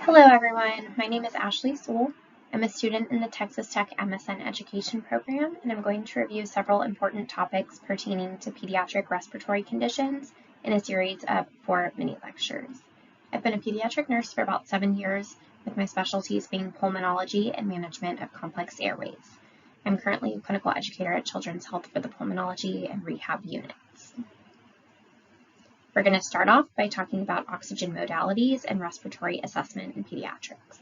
Hello everyone, my name is Ashley Sewell. I'm a student in the Texas Tech MSN Education program, and I'm going to review several important topics pertaining to pediatric respiratory conditions in a series of 4 mini lectures. I've been a pediatric nurse for about 7 years, with my specialties being pulmonology and management of complex airways. I'm currently a clinical educator at Children's Health for the pulmonology and rehab units. We're going to start off by talking about oxygen modalities and respiratory assessment in pediatrics.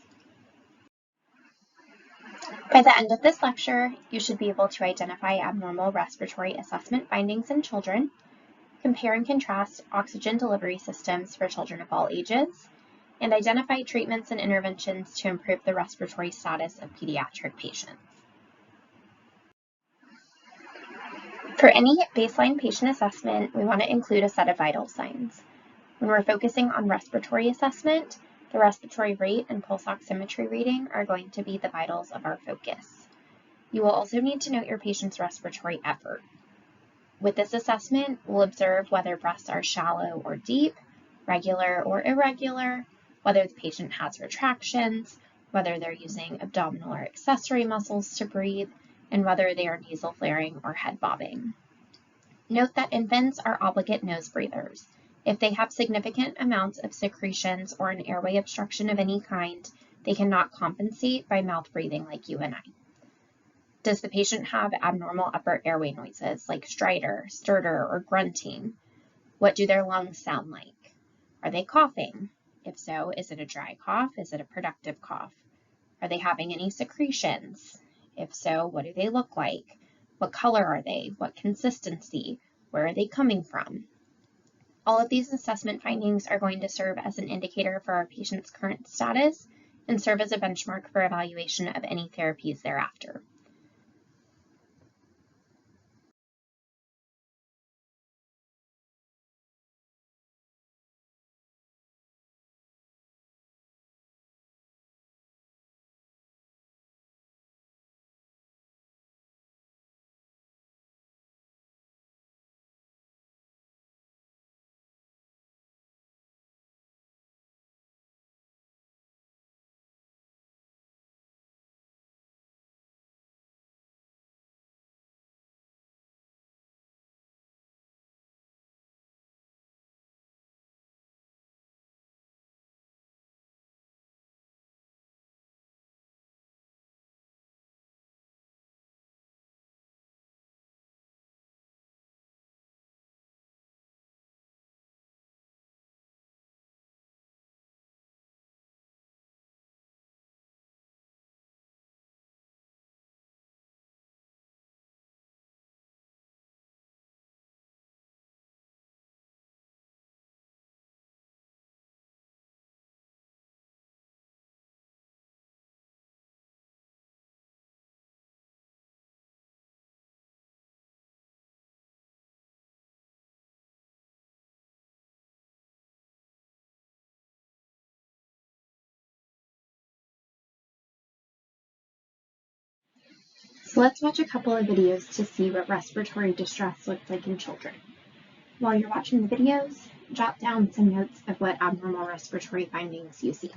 By the end of this lecture, you should be able to identify abnormal respiratory assessment findings in children, compare and contrast oxygen delivery systems for children of all ages, and identify treatments and interventions to improve the respiratory status of pediatric patients. For any baseline patient assessment, we want to include a set of vital signs. When we're focusing on respiratory assessment, the respiratory rate and pulse oximetry reading are going to be the vitals of our focus. You will also need to note your patient's respiratory effort. With this assessment, we'll observe whether breaths are shallow or deep, regular or irregular, whether the patient has retractions, whether they're using abdominal or accessory muscles to breathe, and whether they are nasal flaring or head bobbing. Note that infants are obligate nose breathers. If they have significant amounts of secretions or an airway obstruction of any kind, they cannot compensate by mouth breathing like you and I. Does the patient have abnormal upper airway noises like stridor, stertor, or grunting? What do their lungs sound like? Are they coughing? If so, is it a dry cough? Is it a productive cough? Are they having any secretions? If so, what do they look like? What color are they? What consistency? Where are they coming from? All of these assessment findings are going to serve as an indicator for our patient's current status and serve as a benchmark for evaluation of any therapies thereafter. So let's watch a couple of videos to see what respiratory distress looks like in children. While you're watching the videos, jot down some notes of what abnormal respiratory findings you see.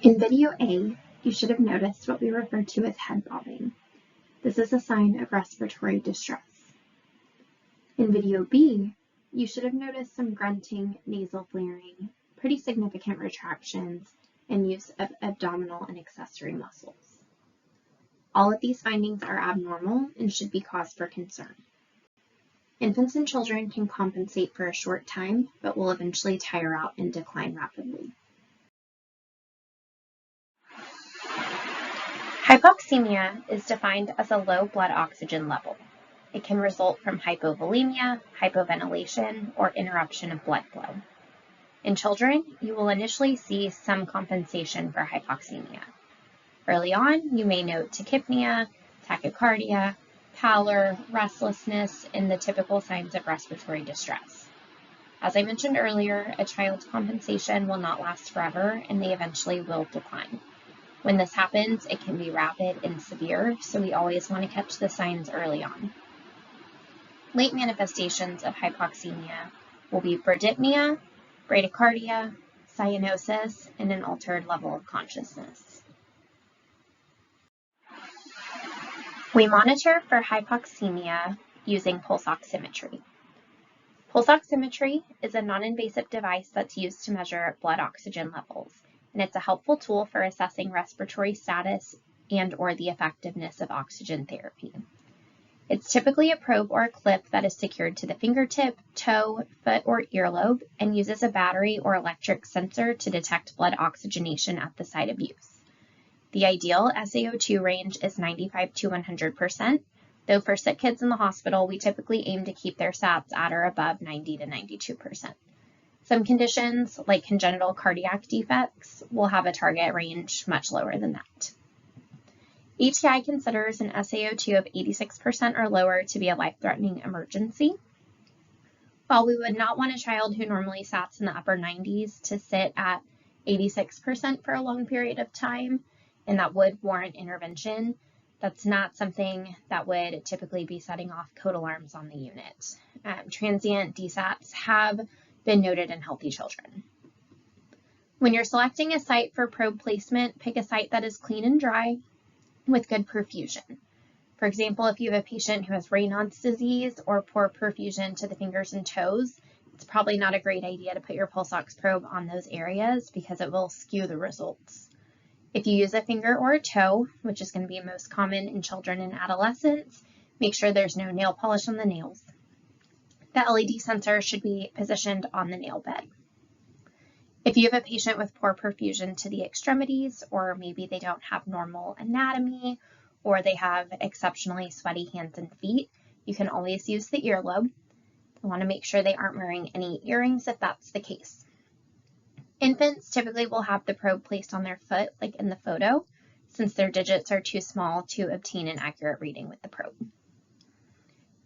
In video A, you should have noticed what we refer to as head bobbing. This is a sign of respiratory distress. In video B, you should have noticed some grunting, nasal flaring, pretty significant retractions, and use of abdominal and accessory muscles. All of these findings are abnormal and should be cause for concern. Infants and children can compensate for a short time, but will eventually tire out and decline rapidly. Hypoxemia is defined as a low blood oxygen level. It can result from hypovolemia, hypoventilation, or interruption of blood flow. In children, you will initially see some compensation for hypoxemia. Early on, you may note tachypnea, tachycardia, pallor, restlessness, and the typical signs of respiratory distress. As I mentioned earlier, a child's compensation will not last forever and they eventually will decline. When this happens, it can be rapid and severe, so we always want to catch the signs early on. Late manifestations of hypoxemia will be bradypnea, bradycardia, cyanosis, and an altered level of consciousness. We monitor for hypoxemia using pulse oximetry. Pulse oximetry is a non-invasive device that's used to measure blood oxygen levels, and it's a helpful tool for assessing respiratory status and/or the effectiveness of oxygen therapy. It's typically a probe or a clip that is secured to the fingertip, toe, foot, or earlobe and uses a battery or electric sensor to detect blood oxygenation at the site of use. The ideal SaO2 range is 95 to 100%, though for sick kids in the hospital, we typically aim to keep their SATs at or above 90 to 92%. Some conditions, like congenital cardiac defects, will have a target range much lower than that. HTI considers an SaO2 of 86% or lower to be a life-threatening emergency. While we would not want a child who normally sats in the upper 90s to sit at 86% for a long period of time, and that would warrant intervention, that's not something that would typically be setting off code alarms on the unit. Transient DSATs have been noted in healthy children. When you're selecting a site for probe placement, pick a site that is clean and dry with good perfusion. For example, if you have a patient who has Raynaud's disease or poor perfusion to the fingers and toes, it's probably not a great idea to put your pulse ox probe on those areas because it will skew the results. If you use a finger or a toe, which is going to be most common in children and adolescents, make sure there's no nail polish on the nails. The LED sensor should be positioned on the nail bed. If you have a patient with poor perfusion to the extremities, or maybe they don't have normal anatomy, or they have exceptionally sweaty hands and feet, you can always use the earlobe. You want to make sure they aren't wearing any earrings if that's the case. Infants typically will have the probe placed on their foot, like in the photo, since their digits are too small to obtain an accurate reading with the probe.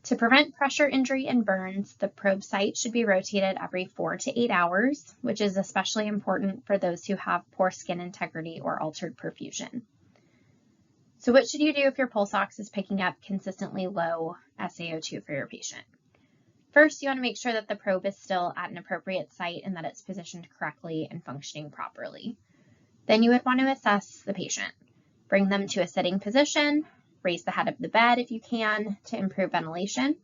To prevent pressure injury and burns, the probe site should be rotated every 4 to 8 hours, which is especially important for those who have poor skin integrity or altered perfusion. So what should you do if your pulse ox is picking up consistently low SaO2 for your patient? First, you want to make sure that the probe is still at an appropriate site and that it's positioned correctly and functioning properly. Then you would want to assess the patient. Bring them to a sitting position, raise the head of the bed if you can to improve ventilation.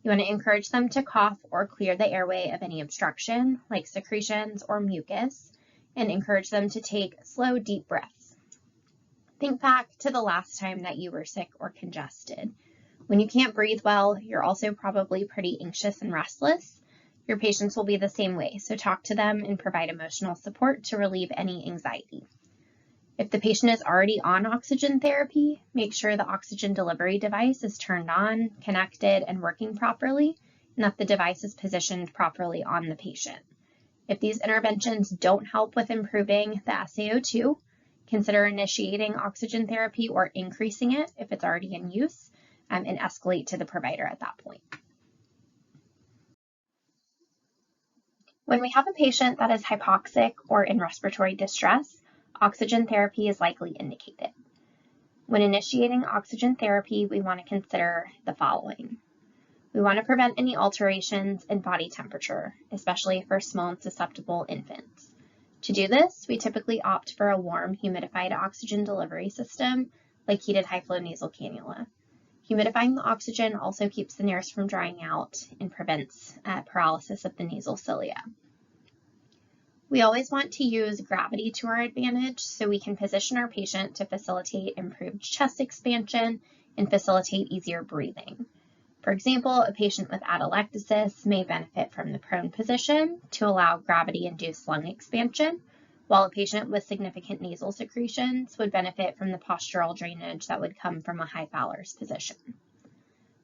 You want to encourage them to cough or clear the airway of any obstruction, like secretions or mucus, and encourage them to take slow, deep breaths. Think back to the last time that you were sick or congested. When you can't breathe well, you're also probably pretty anxious and restless. Your patients will be the same way, so talk to them and provide emotional support to relieve any anxiety. If the patient is already on oxygen therapy, make sure the oxygen delivery device is turned on, connected, and working properly, and that the device is positioned properly on the patient. If these interventions don't help with improving the SaO2, consider initiating oxygen therapy or increasing it if it's already in use, and escalate to the provider at that point. When we have a patient that is hypoxic or in respiratory distress, oxygen therapy is likely indicated. When initiating oxygen therapy, we want to consider the following. We want to prevent any alterations in body temperature, especially for small and susceptible infants. To do this, we typically opt for a warm, humidified oxygen delivery system, like heated high-flow nasal cannula. Humidifying the oxygen also keeps the Nurs from drying out and prevents paralysis of the nasal cilia. We always want to use gravity to our advantage so we can position our patient to facilitate improved chest expansion and facilitate easier breathing. For example, a patient with atelectasis may benefit from the prone position to allow gravity-induced lung expansion, while a patient with significant nasal secretions would benefit from the postural drainage that would come from a high Fowler's position.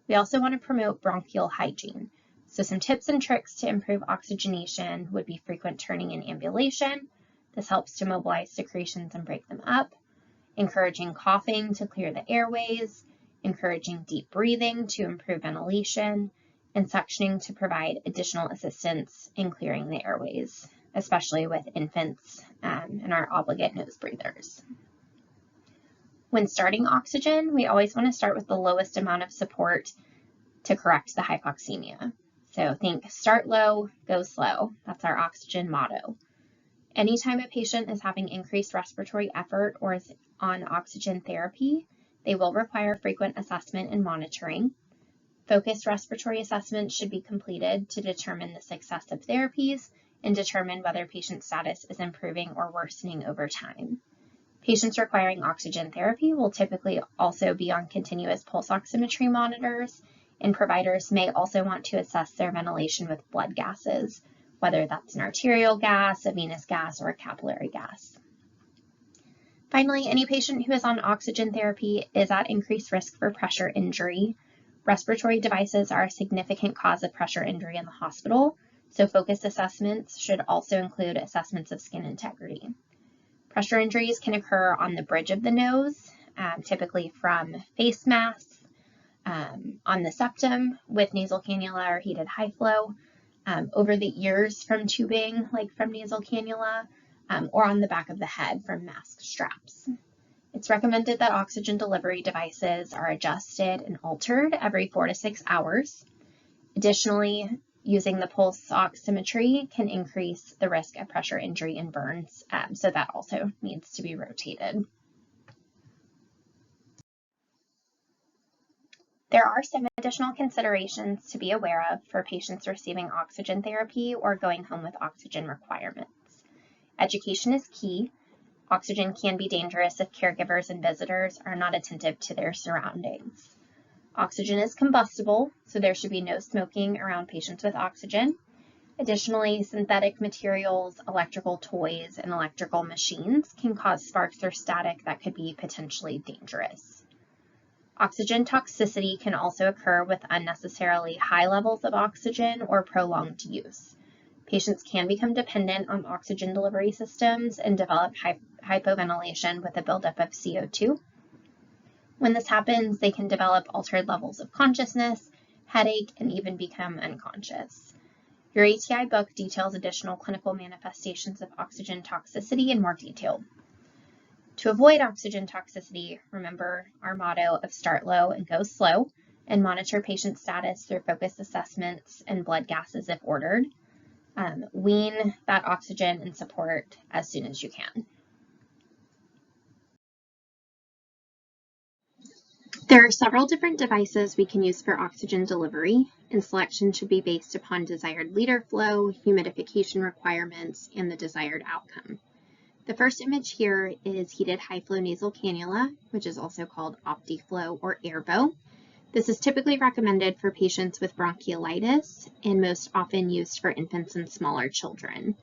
We also want to promote bronchial hygiene. So some tips and tricks to improve oxygenation would be frequent turning and ambulation. This helps to mobilize secretions and break them up. Encouraging coughing to clear the airways. Encouraging deep breathing to improve ventilation. and suctioning to provide additional assistance in clearing the airways, especially with infants and our obligate nose breathers. When starting oxygen, we always want to start with the lowest amount of support to correct the hypoxemia. So think start low, go slow. That's our oxygen motto. Anytime a patient is having increased respiratory effort or is on oxygen therapy, they will require frequent assessment and monitoring. Focused respiratory assessments should be completed to determine the success of therapies and determine whether patient status is improving or worsening over time. Patients requiring oxygen therapy will typically also be on continuous pulse oximetry monitors, and providers may also want to assess their ventilation with blood gases, whether that's an arterial gas, a venous gas, or a capillary gas. Finally, any patient who is on oxygen therapy is at increased risk for pressure injury. Respiratory devices are a significant cause of pressure injury in the hospital, so focused assessments should also include assessments of skin integrity. Pressure injuries can occur on the bridge of the nose, typically from face masks, on the septum with nasal cannula or heated high flow, over the ears from tubing, like from nasal cannula, or on the back of the head from mask straps. It's recommended that oxygen delivery devices are adjusted and altered every 4 to 6 hours. Additionally, using the pulse oximetry can increase the risk of pressure injury and burns, so that also needs to be rotated. There are some additional considerations to be aware of for patients receiving oxygen therapy or going home with oxygen requirements. Education is key. Oxygen can be dangerous if caregivers and visitors are not attentive to their surroundings. Oxygen is combustible, so there should be no smoking around patients with oxygen. Additionally, synthetic materials, electrical toys, and electrical machines can cause sparks or static that could be potentially dangerous. Oxygen toxicity can also occur with unnecessarily high levels of oxygen or prolonged use. Patients can become dependent on oxygen delivery systems and develop hypoventilation with a buildup of CO2. When this happens, they can develop altered levels of consciousness, headache, and even become unconscious. Your ATI book details additional clinical manifestations of oxygen toxicity in more detail. To avoid oxygen toxicity, remember our motto of start low and go slow, and monitor patient status through focused assessments and blood gases if ordered. Wean that oxygen and support as soon as you can. There are several different devices we can use for oxygen delivery, and selection should be based upon desired liter flow, humidification requirements, and the desired outcome. The first image here is heated high flow nasal cannula, which is also called OptiFlow or Airbo. This is typically recommended for patients with bronchiolitis and most often used for infants and smaller children.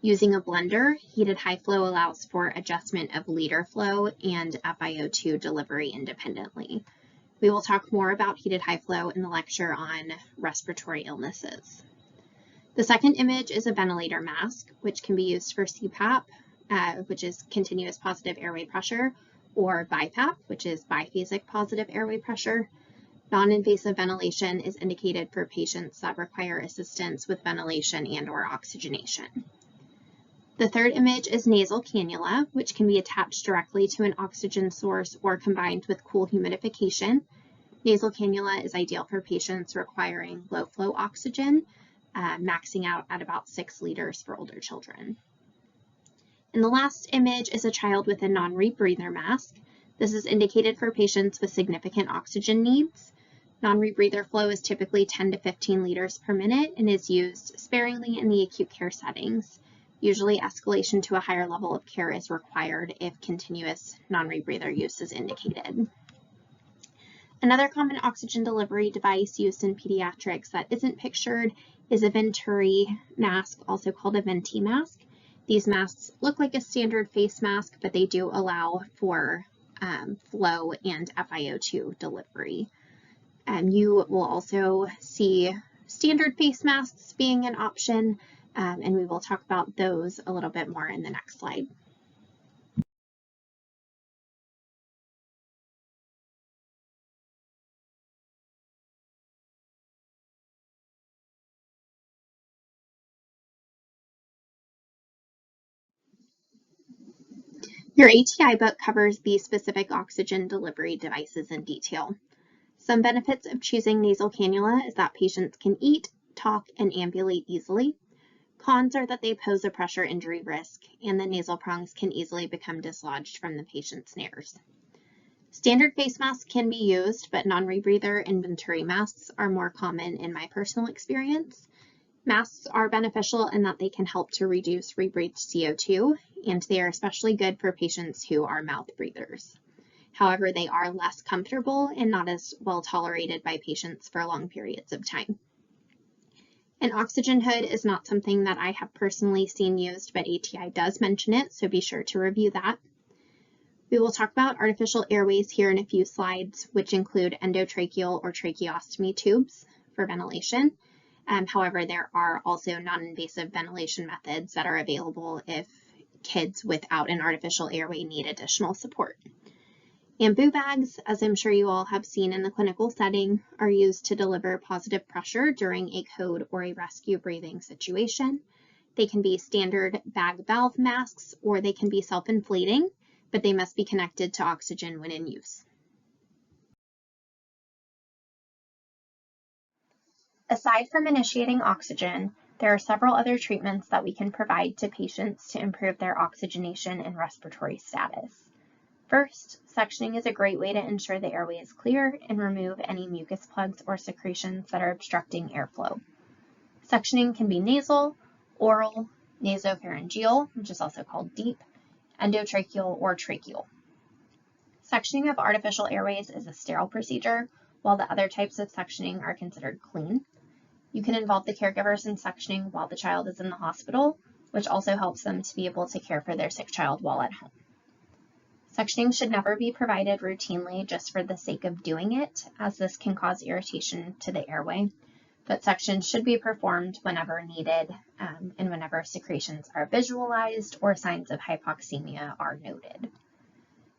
Using a blender, heated high flow allows for adjustment of liter flow and FiO2 delivery independently. We will talk more about heated high flow in the lecture on respiratory illnesses. The second image is a ventilator mask, which can be used for CPAP, which is continuous positive airway pressure, or BiPAP, which is biphasic positive airway pressure. Non-invasive ventilation is indicated for patients that require assistance with ventilation and/or oxygenation. The third image is nasal cannula, which can be attached directly to an oxygen source or combined with cool humidification. Nasal cannula is ideal for patients requiring low flow oxygen, maxing out at about 6 liters for older children. And the last image is a child with a non-rebreather mask. This is indicated for patients with significant oxygen needs. Non-rebreather flow is typically 10 to 15 liters per minute and is used sparingly in the acute care settings. Usually escalation to a higher level of care is required if continuous non-rebreather use is indicated. Another common oxygen delivery device used in pediatrics that isn't pictured is a Venturi mask, also called a Venti mask. These masks look like a standard face mask, but they do allow for flow and FiO2 delivery. You will also see standard face masks being an option, and we will talk about those a little bit more in the next slide. Your ATI book covers the specific oxygen delivery devices in detail. Some benefits of choosing nasal cannula is that patients can eat, talk, and ambulate easily. Cons are that they pose a pressure injury risk, and the nasal prongs can easily become dislodged from the patient's nares. Standard face masks can be used, but non-rebreather and Venturi masks are more common in my personal experience. Masks are beneficial in that they can help to reduce rebreathed CO2, and they are especially good for patients who are mouth breathers. However, they are less comfortable and not as well tolerated by patients for long periods of time. An oxygen hood is not something that I have personally seen used, but ATI does mention it, so be sure to review that. We will talk about artificial airways here in a few slides, which include endotracheal or tracheostomy tubes for ventilation. However, there are also non-invasive ventilation methods that are available if kids without an artificial airway need additional support. Ambu bags, as I'm sure you all have seen in the clinical setting, are used to deliver positive pressure during a code or a rescue breathing situation. They can be standard bag valve masks or they can be self-inflating, but they must be connected to oxygen when in use. Aside from initiating oxygen, there are several other treatments that we can provide to patients to improve their oxygenation and respiratory status. First, suctioning is a great way to ensure the airway is clear and remove any mucus plugs or secretions that are obstructing airflow. Suctioning can be nasal, oral, nasopharyngeal, which is also called deep, endotracheal, or tracheal. Suctioning of artificial airways is a sterile procedure, while the other types of suctioning are considered clean. You can involve the caregivers in suctioning while the child is in the hospital, which also helps them to be able to care for their sick child while at home. Suctioning should never be provided routinely just for the sake of doing it, as this can cause irritation to the airway, but suction should be performed whenever needed and whenever secretions are visualized or signs of hypoxemia are noted.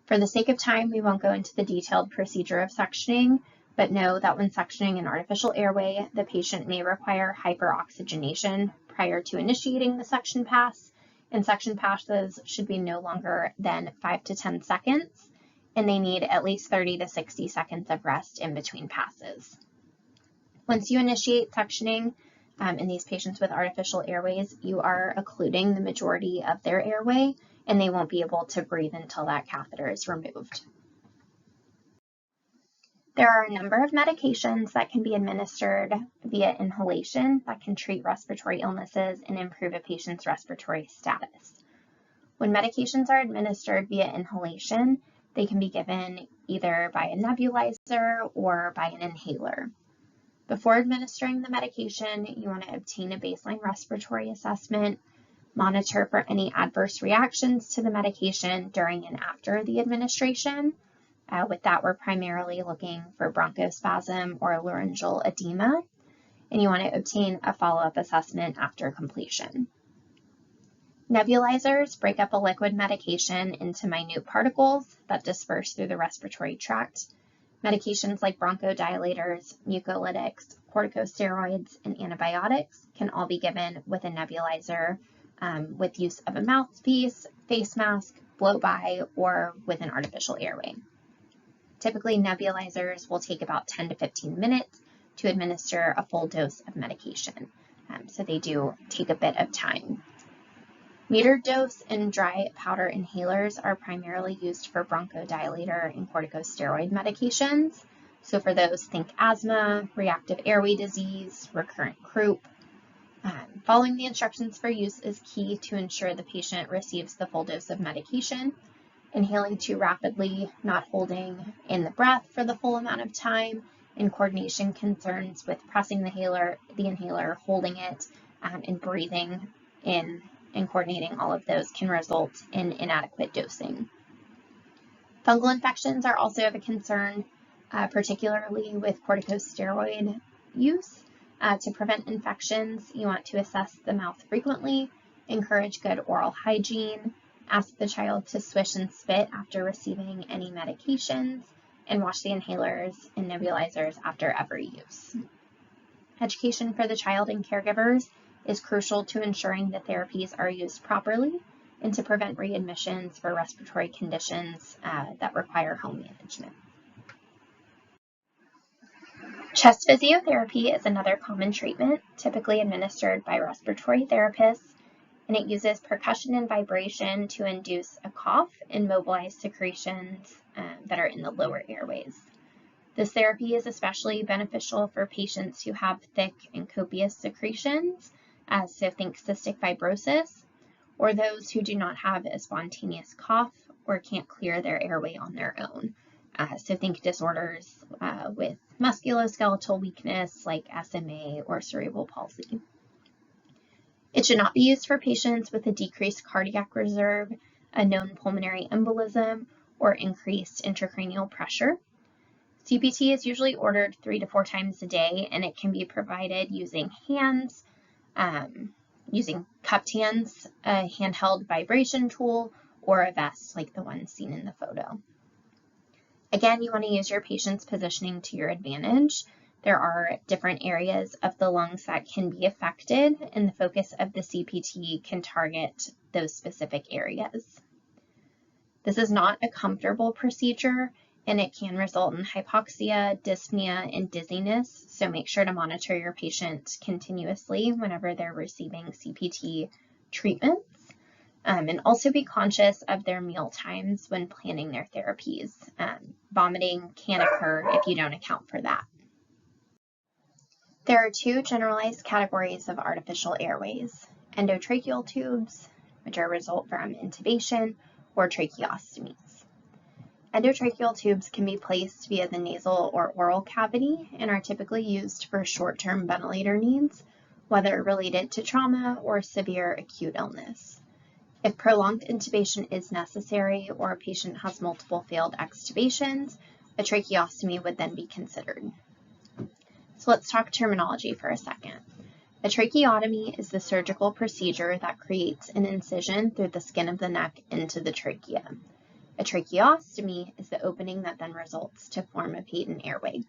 For the sake of time, we won't go into the detailed procedure of suctioning, but know that when suctioning an artificial airway, the patient may require hyperoxygenation prior to initiating the suction pass, and suction passes should be no longer than 5 to 10 seconds, and they need at least 30 to 60 seconds of rest in between passes. Once you initiate suctioning in these patients with artificial airways, you are occluding the majority of their airway, and they won't be able to breathe until that catheter is removed. There are a number of medications that can be administered via inhalation that can treat respiratory illnesses and improve a patient's respiratory status. When medications are administered via inhalation, they can be given either by a nebulizer or by an inhaler. Before administering the medication, you want to obtain a baseline respiratory assessment, monitor for any adverse reactions to the medication during and after the administration. With that, we're primarily looking for bronchospasm or laryngeal edema, and you want to obtain a follow-up assessment after completion. Nebulizers break up a liquid medication into minute particles that disperse through the respiratory tract. Medications like bronchodilators, mucolytics, corticosteroids, and antibiotics can all be given with a nebulizer with use of a mouthpiece, face mask, blow-by, or with an artificial airway. Typically, nebulizers will take about 10 to 15 minutes to administer a full dose of medication, so they do take a bit of time. Metered dose and dry powder inhalers are primarily used for bronchodilator and corticosteroid medications. So for those, think asthma, reactive airway disease, recurrent croup. Following the instructions for use is key to ensure the patient receives the full dose of medication. Inhaling too rapidly, not holding in the breath for the full amount of time, and coordination concerns with pressing the inhaler, holding it, and breathing in and coordinating all of those can result in inadequate dosing. Fungal infections are also of a concern, particularly with corticosteroid use. To prevent infections, you want to assess the mouth frequently, encourage good oral hygiene, ask the child to swish and spit after receiving any medications, and wash the inhalers and nebulizers after every use. Education for the child and caregivers is crucial to ensuring that therapies are used properly, and to prevent readmissions for respiratory conditions that require home management. Chest physiotherapy is another common treatment, typically administered by respiratory therapists, and it uses percussion and vibration to induce a cough and mobilize secretions that are in the lower airways. This therapy is especially beneficial for patients who have thick and copious secretions, so think cystic fibrosis, or those who do not have a spontaneous cough or can't clear their airway on their own. So think disorders with musculoskeletal weakness like SMA or cerebral palsy. It should not be used for patients with a decreased cardiac reserve, a known pulmonary embolism, or increased intracranial pressure. CPT is usually ordered 3 to 4 times a day, and it can be provided using hands, using cupped hands, a handheld vibration tool, or a vest like the one seen in the photo. Again, you want to use your patient's positioning to your advantage. There are different areas of the lungs that can be affected, and the focus of the CPT can target those specific areas. This is not a comfortable procedure, and it can result in hypoxia, dyspnea, and dizziness, so make sure to monitor your patient continuously whenever they're receiving CPT treatments. And also be conscious of their meal times when planning their therapies. Vomiting can occur if you don't account for that. There are 2 generalized categories of artificial airways: endotracheal tubes, which are a result from intubation, or tracheostomies. Endotracheal tubes can be placed via the nasal or oral cavity and are typically used for short-term ventilator needs, whether related to trauma or severe acute illness. If prolonged intubation is necessary or a patient has multiple failed extubations, a tracheostomy would then be considered. So let's talk terminology for a second. A tracheotomy is the surgical procedure that creates an incision through the skin of the neck into the trachea. A tracheostomy is the opening that then results to form a patent airway.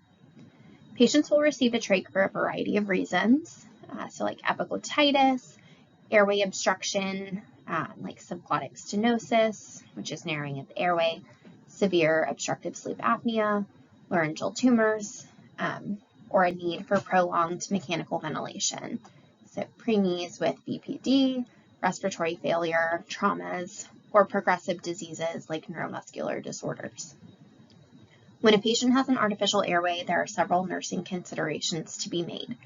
Patients will receive a trach for a variety of reasons, so like epiglottitis, airway obstruction, like subglottic stenosis, which is narrowing of the airway, severe obstructive sleep apnea, laryngeal tumors, or a need for prolonged mechanical ventilation. So preemies with BPD, respiratory failure, traumas, or progressive diseases like neuromuscular disorders. When a patient has an artificial airway, there are several nursing considerations to be made.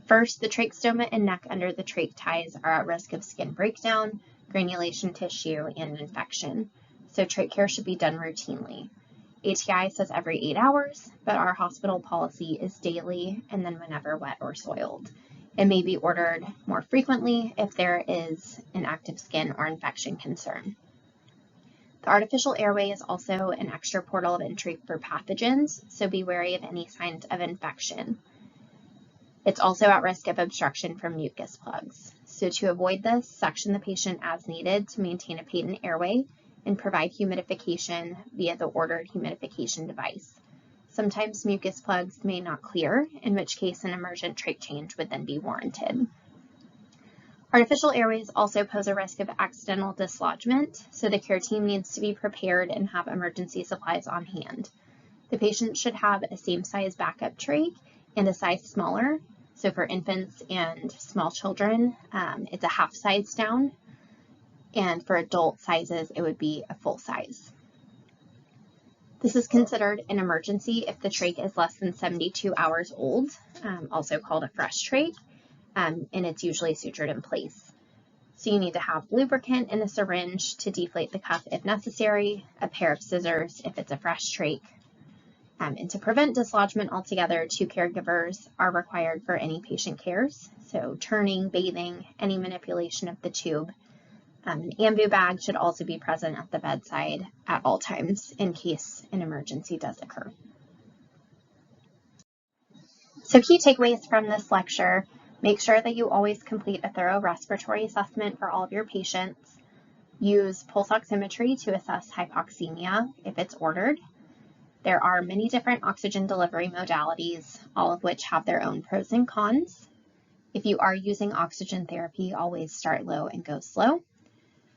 First, the trach stoma and neck under the trach ties are at risk of skin breakdown, granulation tissue, and infection, so trach care should be done routinely. ATI says every 8 hours, but our hospital policy is daily and then whenever wet or soiled. It may be ordered more frequently if there is an active skin or infection concern. The artificial airway is also an extra portal of entry for pathogens, so be wary of any signs of infection. It's also at risk of obstruction from mucus plugs. So to avoid this, suction the patient as needed to maintain a patent airway and provide humidification via the ordered humidification device. Sometimes mucus plugs may not clear, in which case an emergent trach change would then be warranted. Artificial airways also pose a risk of accidental dislodgement, so the care team needs to be prepared and have emergency supplies on hand. The patient should have a same-size backup trach and a size smaller. So for infants and small children, it's a half size down, and for adult sizes, it would be a full size. This is considered an emergency if the trach is less than 72 hours old, also called a fresh trach, and it's usually sutured in place. So you need to have lubricant and a syringe to deflate the cuff if necessary, a pair of scissors if it's a fresh trach. And to prevent dislodgement altogether, 2 caregivers are required for any patient cares, so turning, bathing, any manipulation of the tube. An ambu bag should also be present at the bedside at all times in case an emergency does occur. So key takeaways from this lecture: make sure that you always complete a thorough respiratory assessment for all of your patients. Use pulse oximetry to assess hypoxemia if it's ordered. There are many different oxygen delivery modalities, all of which have their own pros and cons. If you are using oxygen therapy, always start low and go slow.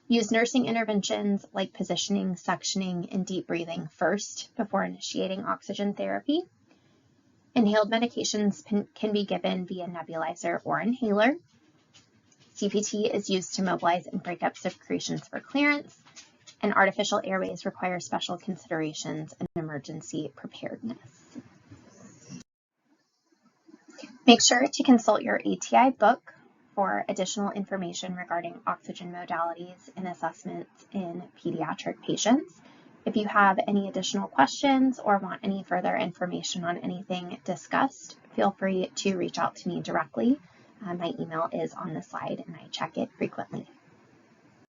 Use nursing interventions like positioning, suctioning, and deep breathing first before initiating oxygen therapy. Inhaled medications can be given via nebulizer or inhaler. CPT is used to mobilize and break up secretions for clearance, and artificial airways require special considerations and emergency preparedness. Make sure to consult your ATI book for additional information regarding oxygen modalities and assessments in pediatric patients. If you have any additional questions or want any further information on anything discussed, feel free to reach out to me directly. My email is on the slide and I check it frequently.